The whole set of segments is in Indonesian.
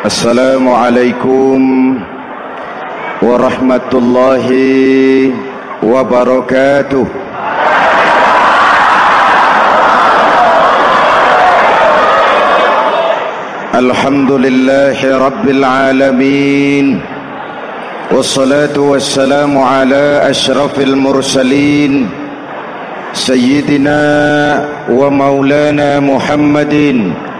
Assalamualaikum warahmatullahi wabarakatuh. Alhamdulillahi rabbil alamin, wassalatu wassalamu ala ashrafil mursalin, sayyidina wa maulana Muhammadin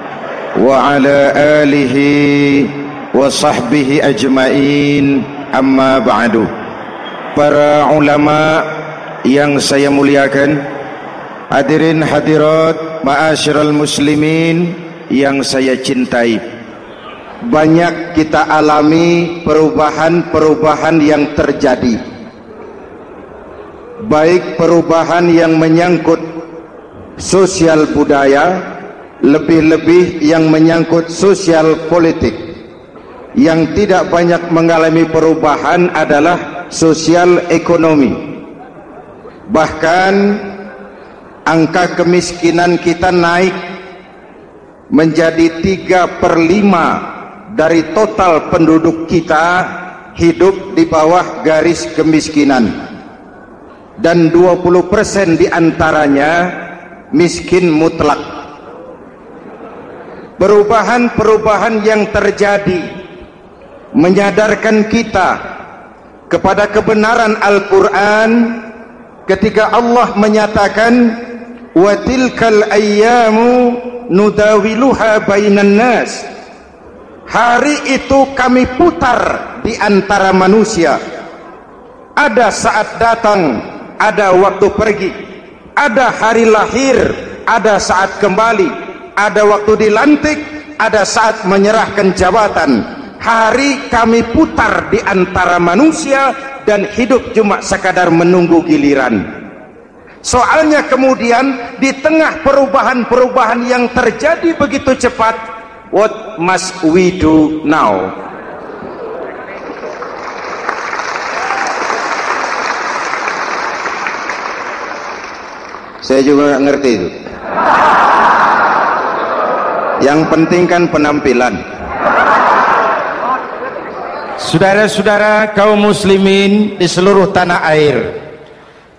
wa ala alihi wa sahbihi ajma'in, amma ba'du. Para ulama yang saya muliakan, hadirin hadirat ma'asyiral muslimin yang saya cintai, banyak kita alami perubahan-perubahan yang terjadi, baik perubahan yang menyangkut sosial budaya, lebih-lebih yang menyangkut sosial politik. Yang tidak banyak mengalami perubahan adalah sosial ekonomi. Bahkan angka kemiskinan kita naik menjadi 3/5 dari total penduduk kita hidup di bawah garis kemiskinan, dan 20% diantaranya miskin mutlak. Perubahan-perubahan yang terjadi menyadarkan kita kepada kebenaran Al-Quran ketika Allah menyatakan wa tilkal ayyamu nudawiluha bainan nas. Hari itu kami putar di antara manusia. Ada saat datang, ada waktu pergi, ada hari lahir, ada saat kembali, ada waktu dilantik, ada saat menyerahkan jabatan. Hari kami putar di antara manusia dan hidup cuma sekadar menunggu giliran. Soalnya kemudian di tengah perubahan-perubahan yang terjadi begitu cepat, what must we do now? Saya juga nggak ngerti itu. Yang penting kan penampilan. Saudara-saudara kaum muslimin di seluruh tanah air,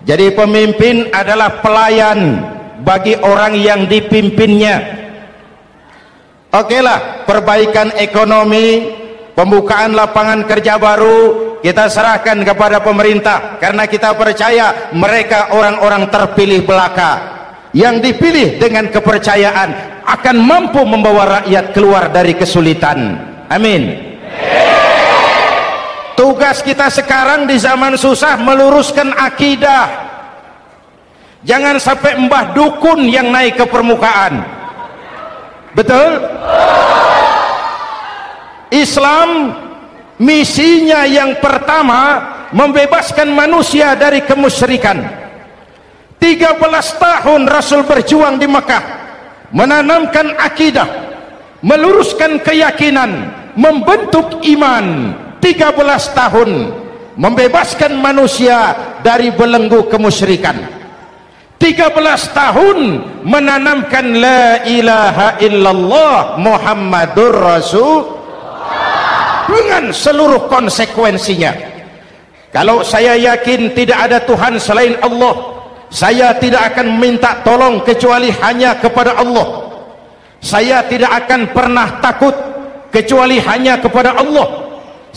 jadi pemimpin adalah pelayan bagi orang yang dipimpinnya. Okelah, perbaikan ekonomi, pembukaan lapangan kerja baru kita serahkan kepada pemerintah, karena kita percaya mereka orang-orang terpilih belaka yang dipilih dengan kepercayaan akan mampu membawa rakyat keluar dari kesulitan. Amin. Tugas kita sekarang di zaman susah meluruskan akidah. Jangan sampai mbah dukun yang naik ke permukaan. Betul? Islam misinya yang pertama membebaskan manusia dari kemusyrikan. 13 tahun Rasul berjuang di Mekah, menanamkan akidah, meluruskan keyakinan, membentuk iman. 13 tahun membebaskan manusia dari belenggu kemusyrikan. 13 tahun menanamkan la ilaha illallah Muhammadur Rasul dengan seluruh konsekuensinya. Kalau saya yakin tidak ada Tuhan selain Allah, saya tidak akan minta tolong kecuali hanya kepada Allah. Saya tidak akan pernah takut kecuali hanya kepada Allah.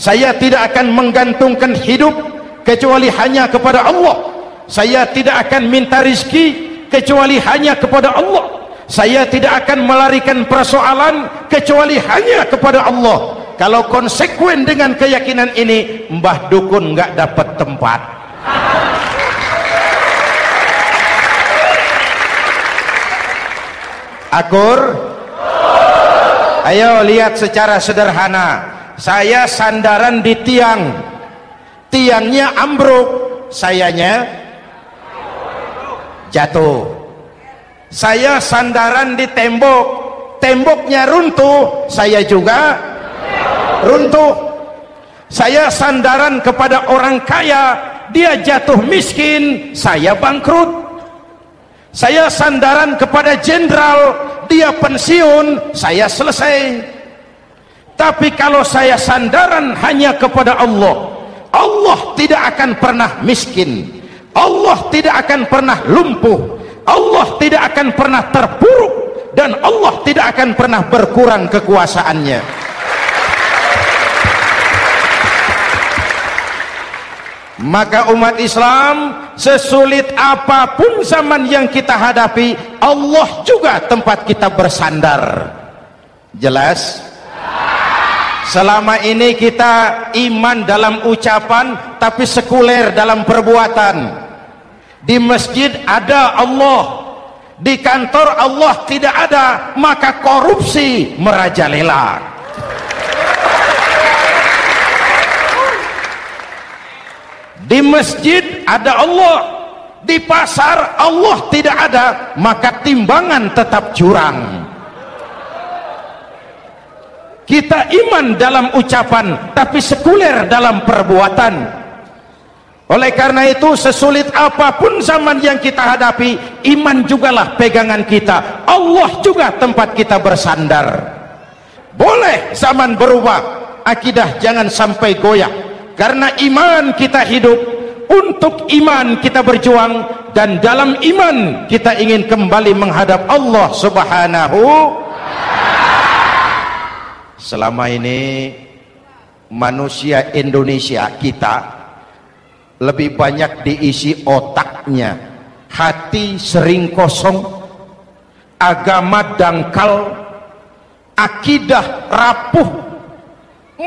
Saya tidak akan menggantungkan hidup kecuali hanya kepada Allah. Saya tidak akan minta rizki kecuali hanya kepada Allah. Saya tidak akan melarikan persoalan kecuali hanya kepada Allah. Kalau konsekuen dengan keyakinan ini, mbah dukun nggak dapat tempat. Akur? Ayo lihat secara sederhana. Saya sandaran di tiang, tiangnya ambruk, sayanya jatuh. Saya sandaran di tembok, temboknya runtuh, saya juga runtuh. Saya sandaran kepada orang kaya, dia jatuh miskin, saya bangkrut. Saya sandaran kepada jenderal, dia pensiun, saya selesai. Tapi kalau saya sandaran hanya kepada Allah, Allah tidak akan pernah miskin, Allah tidak akan pernah lumpuh, Allah tidak akan pernah terpuruk, dan Allah tidak akan pernah berkurang kekuasaannya. Maka umat Islam, sesulit apapun zaman yang kita hadapi, Allah juga tempat kita bersandar. Jelas? Selama ini kita iman dalam ucapan tapi sekuler dalam perbuatan. Di masjid ada Allah, di kantor Allah tidak ada, maka korupsi merajalela. Di masjid ada Allah, di pasar Allah tidak ada, maka timbangan tetap curang. Kita iman dalam ucapan tapi sekuler dalam perbuatan. Oleh karena itu, sesulit apapun zaman yang kita hadapi, iman jugalah pegangan kita, Allah juga tempat kita bersandar. Boleh zaman berubah, akidah jangan sampai goyah, karena iman kita hidup, untuk iman kita berjuang, dan dalam iman kita ingin kembali menghadap Allah Subhanahu. Selama ini manusia Indonesia kita lebih banyak diisi otaknya, hati sering kosong, agama dangkal, akidah rapuh,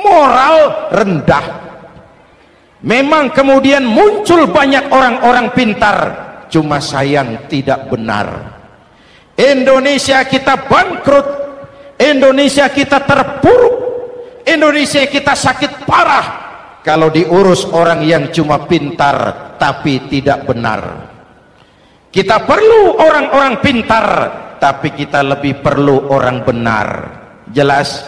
moral rendah. Memang kemudian muncul banyak orang-orang pintar, cuma sayang tidak benar. Indonesia kita bangkrut, Indonesia kita terpuruk, Indonesia kita sakit parah kalau diurus orang yang cuma pintar tapi tidak benar. Kita perlu orang-orang pintar, tapi kita lebih perlu orang benar. Jelas?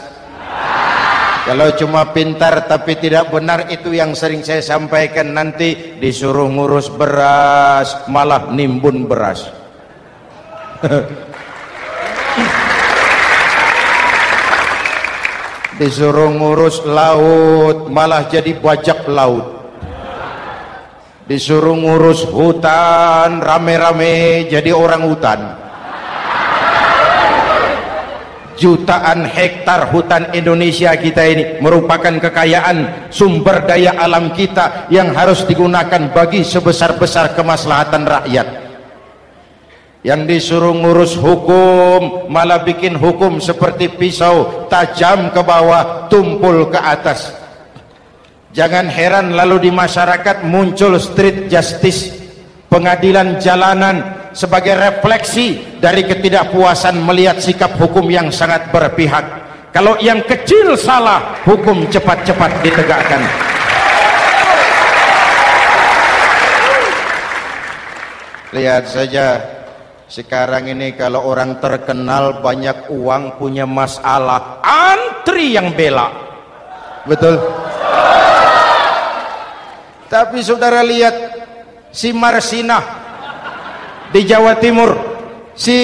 Kalau cuma pintar tapi tidak benar, itu yang sering saya sampaikan, nanti disuruh ngurus beras malah nimbun beras. Disuruh ngurus laut malah jadi bajak laut. Disuruh ngurus hutan rame-rame jadi orang hutan. Jutaan hektar hutan Indonesia kita ini merupakan kekayaan sumber daya alam kita yang harus digunakan bagi sebesar-besar kemaslahatan rakyat. Yang disuruh ngurus hukum malah bikin hukum seperti pisau, tajam ke bawah, tumpul ke atas. Jangan heran lalu di masyarakat muncul street justice, pengadilan jalanan, sebagai refleksi dari ketidakpuasan melihat sikap hukum yang sangat berpihak. Kalau yang kecil salah, hukum cepat-cepat ditegakkan. Lihat saja sekarang ini, kalau orang terkenal banyak uang punya masalah, antri yang bela. Betul? Tapi saudara lihat si Marsinah di Jawa Timur, si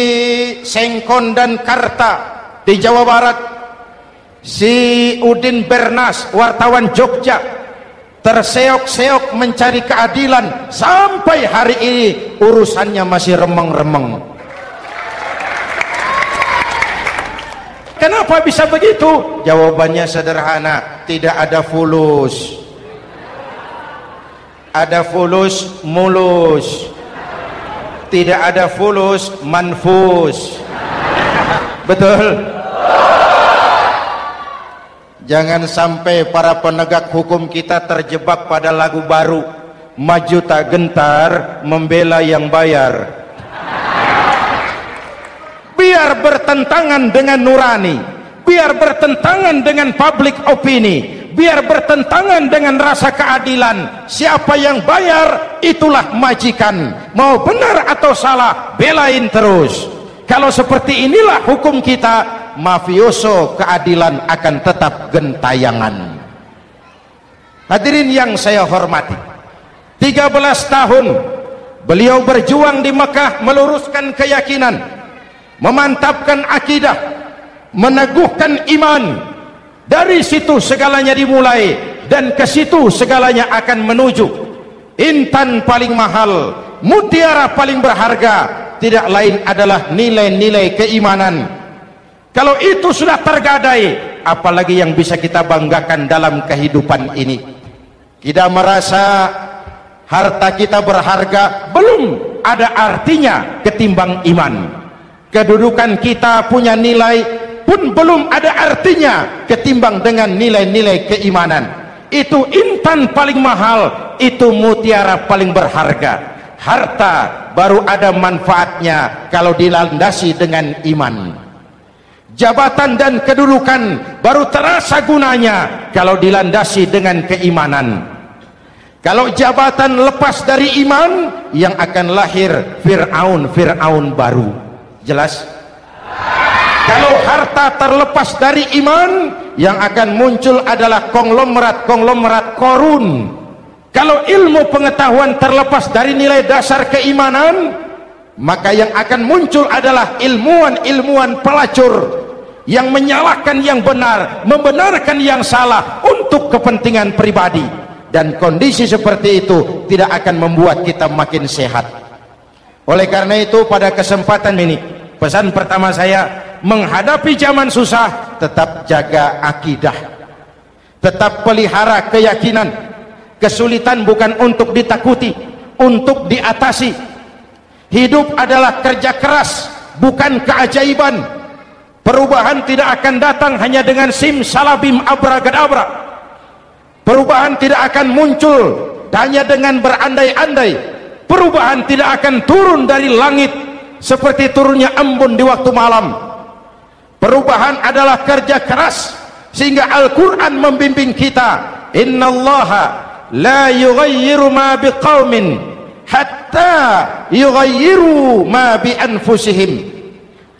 Sengkon dan Karta di Jawa Barat, si Udin Bernas wartawan Jogja terseok-seok mencari keadilan, sampai hari ini urusannya masih remeng-remeng. Kenapa bisa begitu? Jawabannya sederhana, tidak ada fulus. Ada fulus mulus, tidak ada fulus manfus. Betul? Jangan sampai para penegak hukum kita terjebak pada lagu baru, maju tak gentar membela yang bayar. Biar bertentangan dengan nurani, biar bertentangan dengan public opini, biar bertentangan dengan rasa keadilan. Siapa yang bayar, itulah majikan. Mau benar atau salah, belain terus. Kalau seperti inilah hukum kita, mafioso keadilan akan tetap gentayangan. Hadirin yang saya hormati, 13 tahun beliau berjuang di Mekah, meluruskan keyakinan, memantapkan akidah, meneguhkan iman, Dari situ segalanya dimulai dan ke situ segalanya akan menuju. Intan paling mahal, mutiara paling berharga, tidak lain adalah nilai-nilai keimanan. Kalau itu sudah tergadai, apalagi yang bisa kita banggakan dalam kehidupan ini? Kita merasa harta kita berharga, belum ada artinya ketimbang iman. Kedudukan kita punya nilai pun belum ada artinya ketimbang dengan nilai-nilai keimanan. Itu intan paling mahal, itu mutiara paling berharga. Harta baru ada manfaatnya kalau dilandasi dengan iman. Jabatan dan kedudukan baru terasa gunanya kalau dilandasi dengan keimanan. Kalau jabatan lepas dari iman, yang akan lahir Fir'aun baru. Jelas? Kalau harta terlepas dari iman, yang akan muncul adalah konglomerat korun. Kalau ilmu pengetahuan terlepas dari nilai dasar keimanan, maka yang akan muncul adalah ilmuwan pelacur yang menyalahkan yang benar, membenarkan yang salah untuk kepentingan pribadi. Dan kondisi seperti itu tidak akan membuat kita makin sehat. Oleh karena itu, pada kesempatan ini, pesan pertama saya, menghadapi zaman susah, tetap jaga akidah, tetap pelihara keyakinan. Kesulitan bukan untuk ditakuti, untuk diatasi. Hidup adalah kerja keras, bukan keajaiban. Perubahan tidak akan datang hanya dengan simsalabim abragadabra. Perubahan tidak akan muncul hanya dengan berandai-andai. Perubahan tidak akan turun dari langit seperti turunnya embun di waktu malam. Perubahan adalah kerja keras, sehingga Al-Quran membimbing kita, innallaha la yughayyiru ma biqaumin hatta yughayyiru ma bi anfusihim.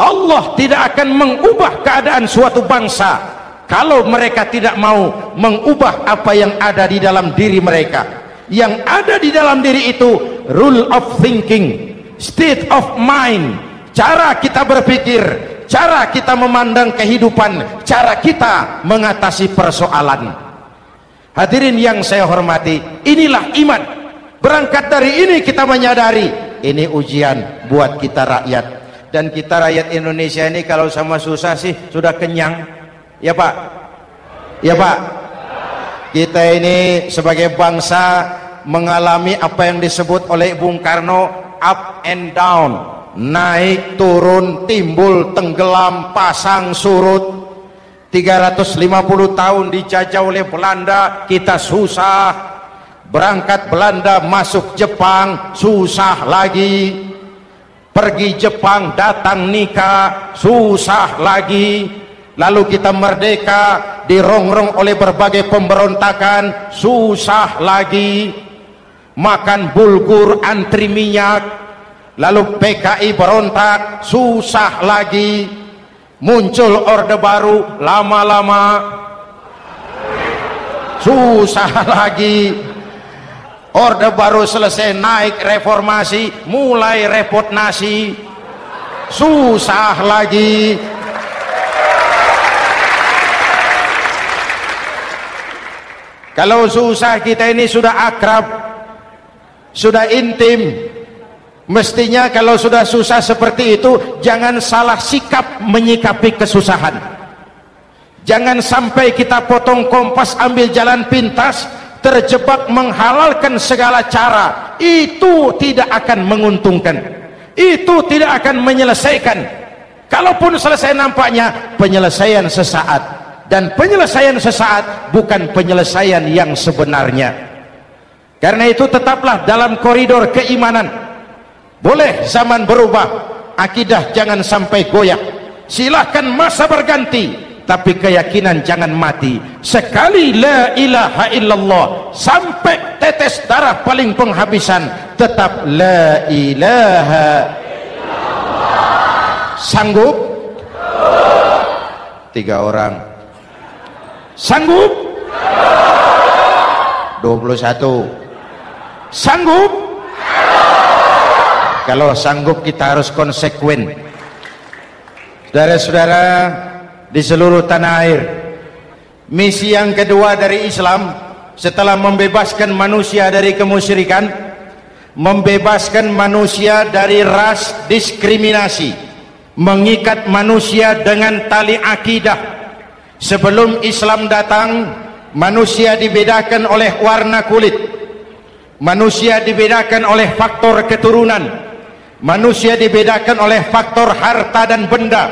Allah tidak akan mengubah keadaan suatu bangsa kalau mereka tidak mau mengubah apa yang ada di dalam diri mereka. Yang ada di dalam diri itu rule of thinking, state of mind, cara kita berpikir, cara kita memandang kehidupan, cara kita mengatasi persoalan. Hadirin yang saya hormati, inilah iman. Berangkat dari ini kita menyadari ini ujian buat kita rakyat. Dan kita rakyat Indonesia ini kalau sama susah sih sudah kenyang. Ya Pak, ya Pak, kita ini sebagai bangsa mengalami apa yang disebut oleh Bung Karno up and down, naik turun, timbul tenggelam, pasang surut. 350 tahun dijajah oleh Belanda, kita susah. Berangkat Belanda masuk Jepang, susah lagi. Pergi Jepang datang nikah, susah lagi. Lalu kita merdeka, dirongrong oleh berbagai pemberontakan, susah lagi. Makan bulgur antri minyak. Lalu PKI berontak, susah lagi. Muncul orde baru, lama-lama susah lagi. Orde baru selesai, naik reformasi, mulai repot nasi, susah lagi. Kalau susah kita ini sudah akrab, sudah intim, mestinya kalau sudah susah seperti itu jangan salah sikap menyikapi kesusahan. Jangan sampai kita potong kompas, ambil jalan pintas, terjebak menghalalkan segala cara. Itu tidak akan menguntungkan, itu tidak akan menyelesaikan. Kalaupun selesai nampaknya penyelesaian sesaat, dan penyelesaian sesaat bukan penyelesaian yang sebenarnya. Karena itu tetaplah dalam koridor keimanan. Boleh zaman berubah, akidah jangan sampai goyah. Silahkan masa berganti, tapi keyakinan jangan mati. Sekali la ilaha illallah sampai tetes darah paling penghabisan, tetap la ilaha illallah. Sanggup? 3 orang. Sanggup? 21. Sanggup? Kalau sanggup kita harus konsekuen. Saudara-saudara di seluruh tanah air, Misi yang kedua dari Islam setelah membebaskan manusia dari kemusyrikan, membebaskan manusia dari ras diskriminasi, mengikat manusia dengan tali akidah. Sebelum Islam datang, manusia dibedakan oleh warna kulit, manusia dibedakan oleh faktor keturunan, manusia dibedakan oleh faktor harta dan benda.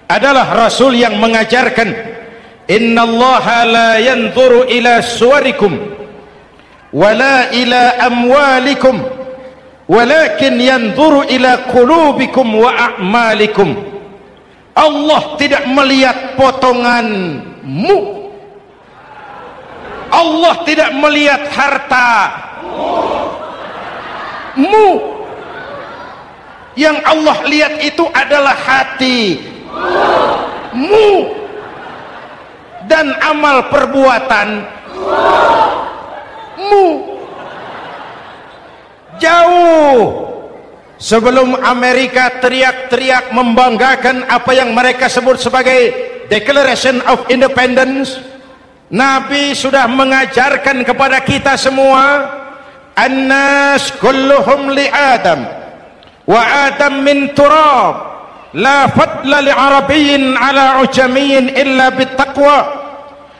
Adalah Rasul yang mengajarkan, innallaha la yanzuru ila suwarikum wala ila amwalikum walakin yanzuru ila qulubikum wa a'malikum. Allah tidak melihat potonganmu, Allah tidak melihat hartamu, yang Allah lihat itu adalah hatimu dan amal perbuatanmu. Jauh sebelum Amerika teriak-teriak membanggakan apa yang mereka sebut sebagai Declaration of Independence, Nabi sudah mengajarkan kepada kita semua, annas kulluhum li Adam wa Adam min turab, la fadla li arabiyyin ala ujamiyyin illa bittaqwa.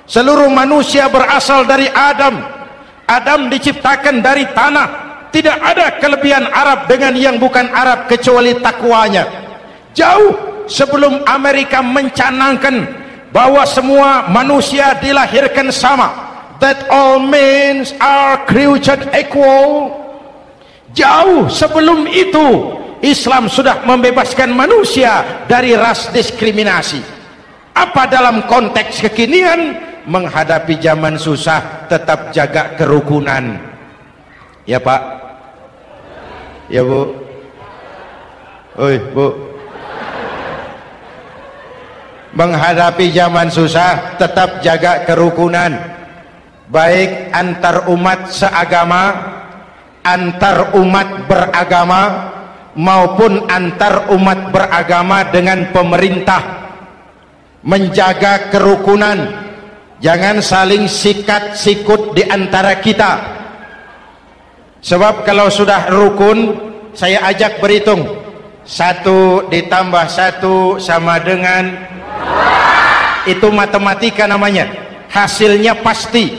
Seluruh manusia berasal dari Adam. Adam diciptakan dari tanah. Tidak ada kelebihan Arab dengan yang bukan Arab kecuali takwanya. Jauh sebelum Amerika mencanangkan bahwa semua manusia dilahirkan sama, that all men are created equal, jauh sebelum itu Islam sudah membebaskan manusia dari ras diskriminasi. Apa dalam konteks kekinian menghadapi zaman susah tetap jaga kerukunan? Ya Pak, ya Bu, oi Bu, menghadapi zaman susah tetap jaga kerukunan, baik antar umat seagama, antar umat beragama, maupun antar umat beragama dengan pemerintah. Menjaga kerukunan, jangan saling sikat sikut di antara kita. Sebab kalau sudah rukun, saya ajak berhitung, 1 ditambah 1 sama dengan, itu matematika namanya, hasilnya pasti.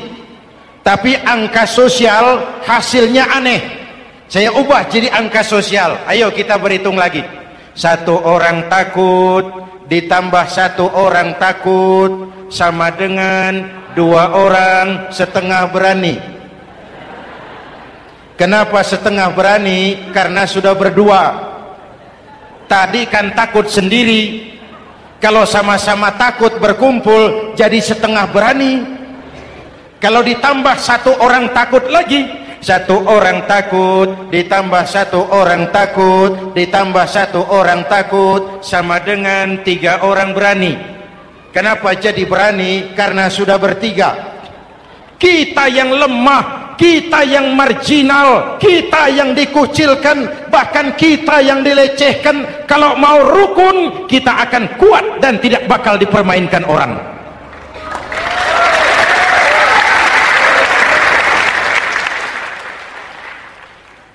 Tapi angka sosial hasilnya aneh. Saya ubah jadi angka sosial. Ayo kita berhitung lagi. 1 orang takut ditambah 1 orang takut sama dengan 2 orang setengah berani. Kenapa setengah berani? Karena sudah berdua. Tadi kan takut sendiri. Kalau sama-sama takut berkumpul jadi setengah berani. Kalau ditambah 1 orang takut lagi, 1 orang takut ditambah 1 orang takut ditambah 1 orang takut sama dengan 3 orang berani. Kenapa jadi berani? Karena sudah bertiga. Kita yang lemah, kita yang marginal, kita yang dikucilkan, bahkan kita yang dilecehkan, kalau mau rukun kita akan kuat dan tidak bakal dipermainkan orang.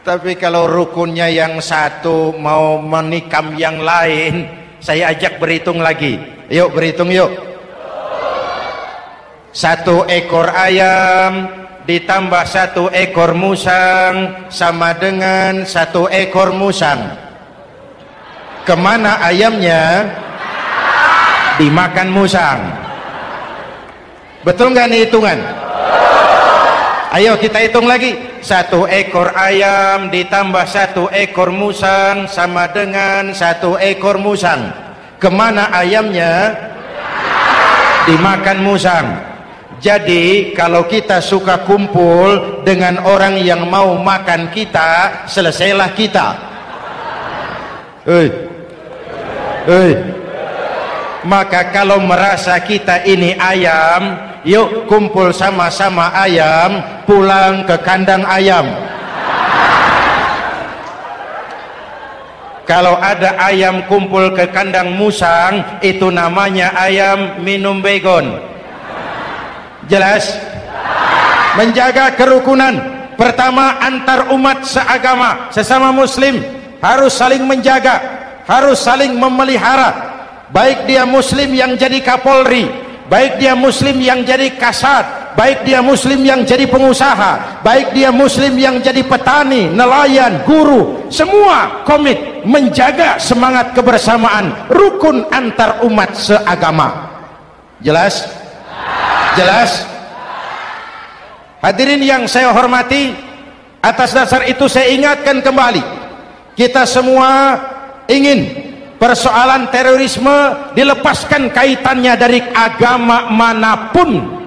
Tapi kalau rukunnya yang satu mau menikam yang lain, saya ajak berhitung lagi. Yuk berhitung yuk. 1 ekor ayam ditambah 1 ekor musang sama dengan 1 ekor musang. Kemana ayamnya? Dimakan musang. Betul nggak nih hitungan? Ayo kita hitung lagi. 1 ekor ayam ditambah 1 ekor musang sama dengan 1 ekor musang. Kemana ayamnya? Dimakan musang. Jadi kalau kita suka kumpul dengan orang yang mau makan kita, selesailah kita. Maka kalau merasa kita ini ayam, yuk kumpul sama-sama ayam, pulang ke kandang ayam. Kalau ada ayam kumpul ke kandang musang, itu namanya ayam minum begon. Jelas? Menjaga kerukunan. Pertama, antar umat seagama, sesama muslim harus saling menjaga, harus saling memelihara. Baik dia muslim yang jadi kapolri, baik dia muslim yang jadi kasat, baik dia muslim yang jadi pengusaha, baik dia muslim yang jadi petani, nelayan, guru, semua komit menjaga semangat kebersamaan, rukun antar umat seagama. Jelas? Jelas? Hadirin yang saya hormati, atas dasar itu saya ingatkan kembali, kita semua ingin persoalan terorisme dilepaskan kaitannya dari agama manapun.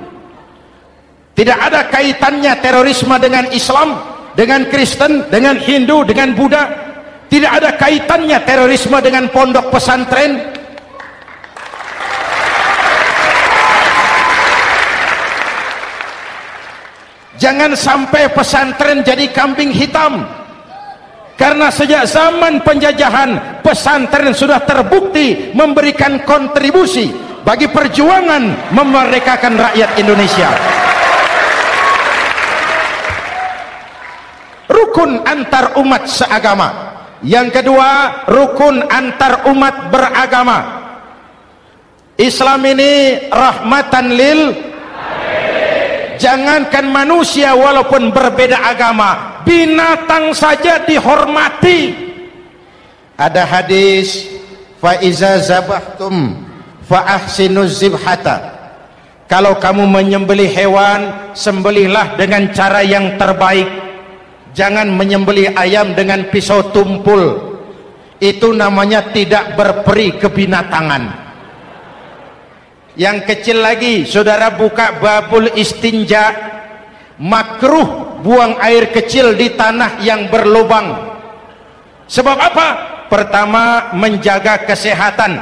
Tidak ada kaitannya terorisme dengan Islam, dengan Kristen, dengan Hindu, dengan Buddha. Tidak ada kaitannya terorisme dengan pondok pesantren. Jangan sampai pesantren jadi kambing hitam. Karena sejak zaman penjajahan, pesantren sudah terbukti memberikan kontribusi bagi perjuangan memerdekakan rakyat Indonesia. Rukun antar umat seagama. Yang kedua, rukun antar umat beragama. Islam ini rahmatan lil, jangankan manusia walaupun berbeda agama, binatang saja dihormati. Ada hadis, fa iza zabahtum fa ahsinuz zibhata. Kalau kamu menyembelih hewan, sembelihlah dengan cara yang terbaik. Jangan menyembelih ayam dengan pisau tumpul. Itu namanya tidak berperi kebinatangan. Yang kecil lagi, saudara buka babul istinja, makruh buang air kecil di tanah yang berlubang. Sebab apa? Pertama, menjaga kesehatan.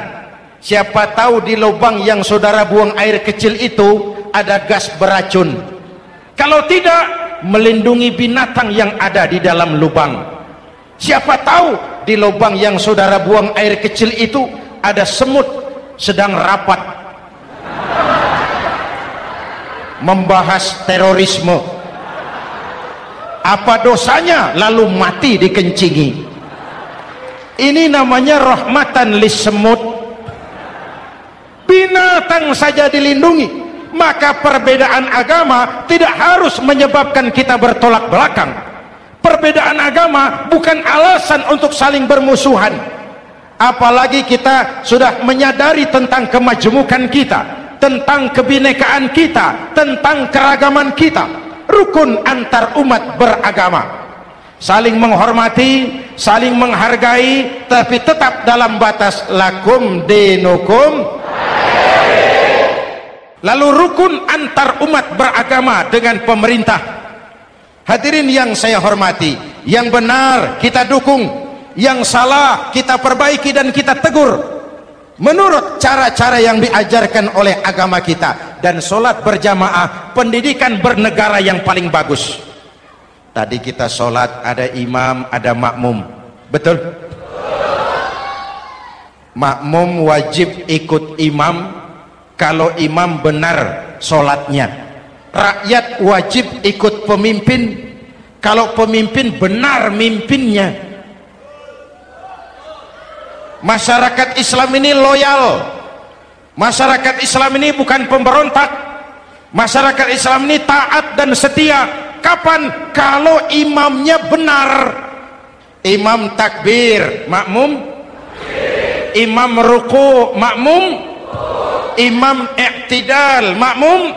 Siapa tahu di lubang yang saudara buang air kecil itu ada gas beracun. Kalau tidak, melindungi binatang yang ada di dalam lubang. Siapa tahu di lubang yang saudara buang air kecil itu ada semut sedang rapat membahas terorisme. Apa dosanya lalu mati dikencingi? Ini namanya rahmatan lis semut. Binatang saja dilindungi. Maka perbedaan agama tidak harus menyebabkan kita bertolak belakang. Perbedaan agama bukan alasan untuk saling bermusuhan. Apalagi kita sudah menyadari tentang kemajemukan kita, tentang kebinekaan kita, tentang keragaman kita. Rukun antar umat beragama, saling menghormati, saling menghargai, tapi tetap dalam batas lakum dinukum. Lalu rukun antar umat beragama dengan pemerintah. Hadirin yang saya hormati, yang benar kita dukung, yang salah kita perbaiki dan kita tegur menurut cara-cara yang diajarkan oleh agama kita. Dan sholat berjamaah, pendidikan bernegara yang paling bagus. Tadi kita sholat ada imam, ada makmum, betul? Makmum wajib ikut imam kalau imam benar sholatnya. Rakyat wajib ikut pemimpin kalau pemimpin benar mimpinnya. Masyarakat Islam ini loyal. Masyarakat Islam ini bukan pemberontak. Masyarakat Islam ini taat dan setia. Kapan? Kalau imamnya benar. Imam takbir, makmum. Imam ruku, makmum. Imam i'tidal, makmum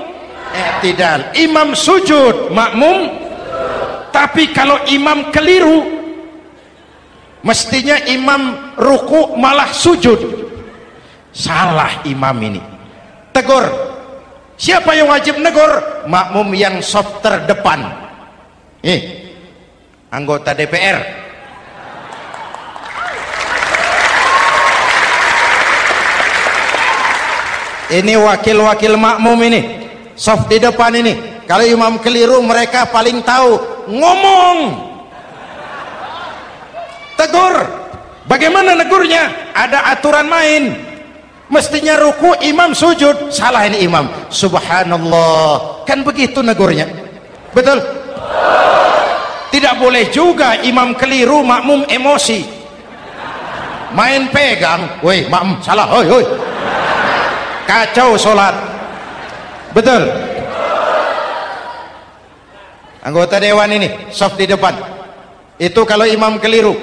i'tidal. Imam sujud, makmum. Tapi kalau imam keliru, mestinya imam ruku malah sujud. Salah imam ini. Tegur. Siapa yang wajib negur? Makmum yang saf terdepan. Anggota DPR. Ini wakil-wakil makmum ini, saf di depan ini. Kalau imam keliru, mereka paling tahu. Ngomong, tegur. Bagaimana negurnya? Ada aturan main. Mestinya ruku, imam sujud. Salah ini imam. Subhanallah, kan begitu negurnya. Betul? Tidak boleh juga imam keliru, makmum emosi, main pegang, woi makmum salah, hoi kacau sholat. Betul? Anggota dewan ini soft di depan, itu kalau imam keliru,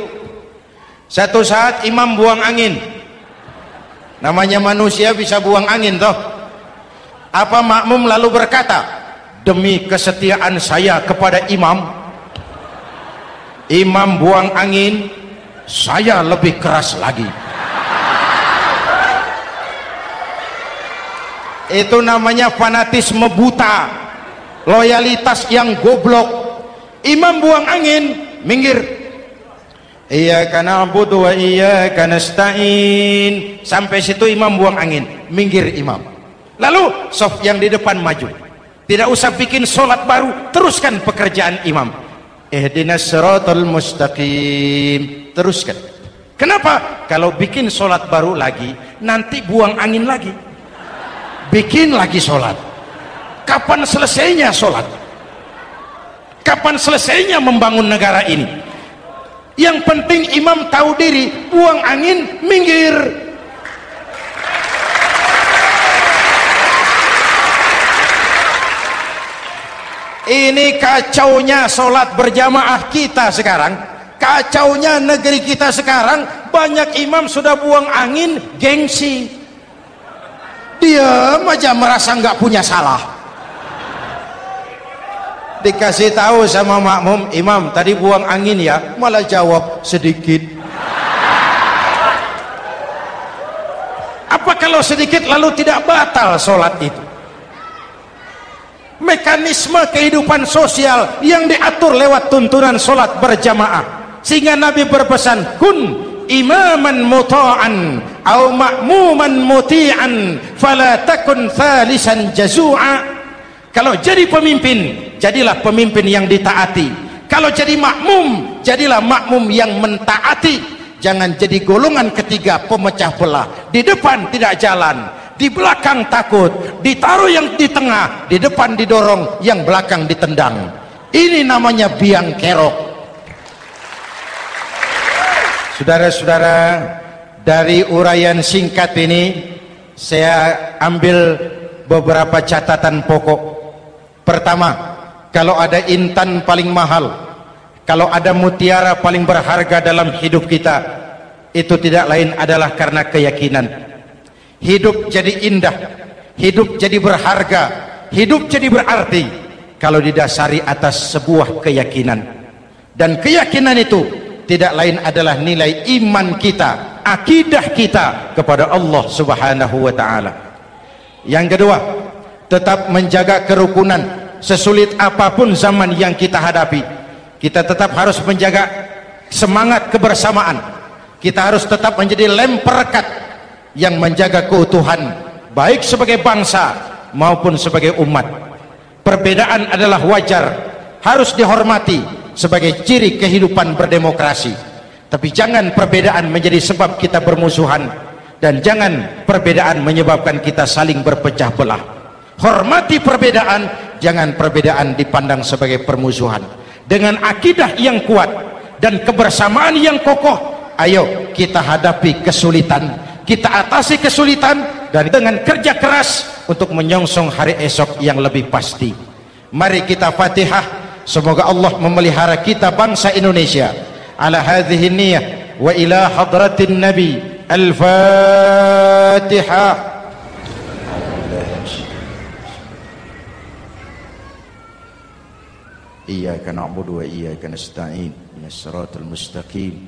satu saat imam buang angin, namanya manusia bisa buang angin toh. Apa makmum lalu berkata, demi kesetiaan saya kepada imam, imam buang angin, saya lebih keras lagi. Itu namanya fanatisme buta, loyalitas yang goblok. Imam buang angin, minggir. Iyyaka na'budu wa iyyaka nasta'in. Sampai situ imam buang angin, minggir imam. Lalu soft yang di depan maju. Tidak usah bikin sholat baru, teruskan pekerjaan imam. Ihdinas siratal mustaqim, teruskan. Kenapa? Kalau bikin sholat baru lagi, nanti buang angin lagi, bikin lagi sholat. Kapan selesainya sholat? Kapan selesainya membangun negara ini? Yang penting imam tahu diri, buang angin, minggir. Ini kacaunya sholat berjamaah kita sekarang, kacaunya negeri kita sekarang. Banyak imam sudah buang angin, gengsi, diam aja merasa nggak punya salah. Dikasih tahu sama makmum, imam tadi buang angin ya, malah jawab sedikit. Apa kalau sedikit lalu tidak batal sholat itu? Mekanisme kehidupan sosial yang diatur lewat tuntunan sholat berjamaah, sehingga Nabi berpesan, kun imaman muta'an au ma'muman muti'an fala takun thalisan jazu'a. Kalau jadi pemimpin, jadilah pemimpin yang ditaati. Kalau jadi makmum, jadilah makmum yang mentaati. Jangan jadi golongan ketiga pemecah belah. Di depan tidak jalan, di belakang takut, ditaruh yang di tengah, di depan didorong, yang belakang ditendang. Ini namanya biang kerok. Saudara-saudara, dari uraian singkat ini saya ambil beberapa catatan pokok. Pertama, kalau ada intan paling mahal, kalau ada mutiara paling berharga dalam hidup kita, itu tidak lain adalah karena keyakinan. Hidup jadi indah, hidup jadi berharga, hidup jadi berarti kalau didasari atas sebuah keyakinan. Dan keyakinan itu tidak lain adalah nilai iman kita, akidah kita kepada Allah Subhanahu wa ta'ala. Yang kedua, tetap menjaga kerukunan. Sesulit apapun zaman yang kita hadapi, kita tetap harus menjaga semangat kebersamaan. Kita harus tetap menjadi lem perekat yang menjaga keutuhan, baik sebagai bangsa maupun sebagai umat. Perbedaan adalah wajar, harus dihormati sebagai ciri kehidupan berdemokrasi. Tapi jangan perbedaan menjadi sebab kita bermusuhan, dan jangan perbedaan menyebabkan kita saling berpecah belah. Hormati perbedaan, jangan perbedaan dipandang sebagai permusuhan. Dengan akidah yang kuat dan kebersamaan yang kokoh, ayo kita hadapi kesulitan, kita atasi kesulitan, dan dengan kerja keras untuk menyongsong hari esok yang lebih pasti. Mari kita Fatihah, semoga Allah memelihara kita bangsa Indonesia. Ala hadhihi niyah wa ila hadratin Nabi. Al-Fatihah. Iyyaka na'budu wa iyyaka nasta'in. Ihdinas siratal mustaqim.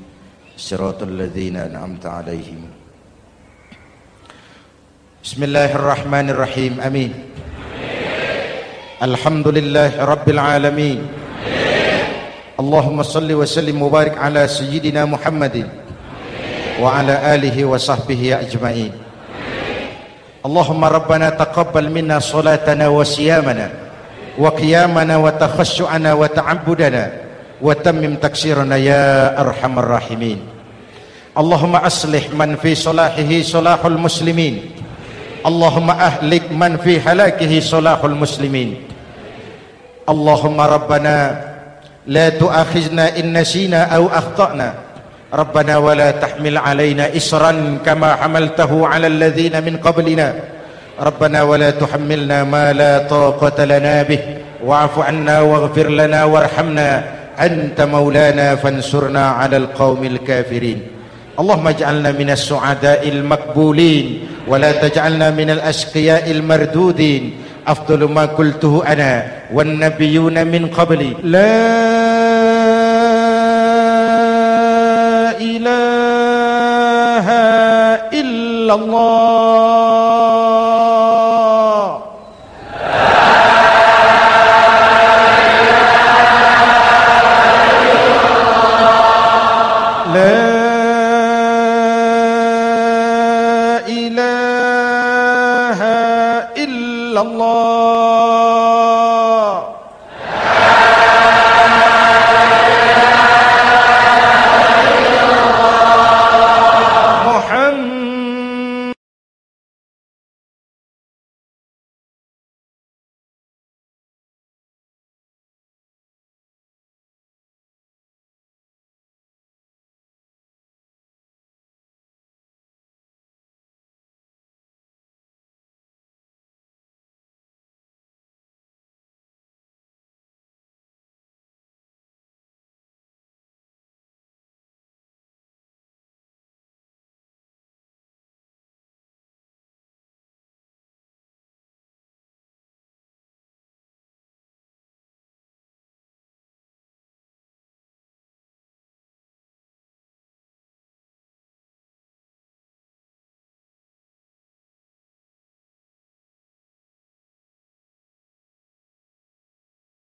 Siratal ladzina an'amta 'alaihim. Bismillahirrahmanirrahim. Amin. Alhamdulillahi rabbil alamin. Allahumma salli wa sallim wa barik ala sayyidina Muhammadin wa ala alihi wa sahbihi ajma'in. Allahumma rabbana taqabbal minna salatana wa siyamana wa qiyamana wa takhashu'ana wa ta'abbudana wa tammim taksirana ya arhamar rahimin. Allahumma aslih man fi salahihi salahul muslimin. Allahumma ahlik man fi halakihi salahul muslimin. Allahumma rabbana la tu'akhizna in nasina aw akhtana. Rabbana wa la tahmil alaina isran kama hamaltahu ala alladhina min qablina. Rabbana wa la tuhammilna ma la taqata lana bih wa'fu 'anna waghfir lana warhamna anta maulana fansurna 'alal qaumil kafirin. Allahumma ij'alna minas su'ada'il maqbulin wa la taj'alna minal ashqiya'il mardudin. Afdalu ma qultuhu ana wan nabiyyuna min qabli la ilaha illallah. La ilaha illallah.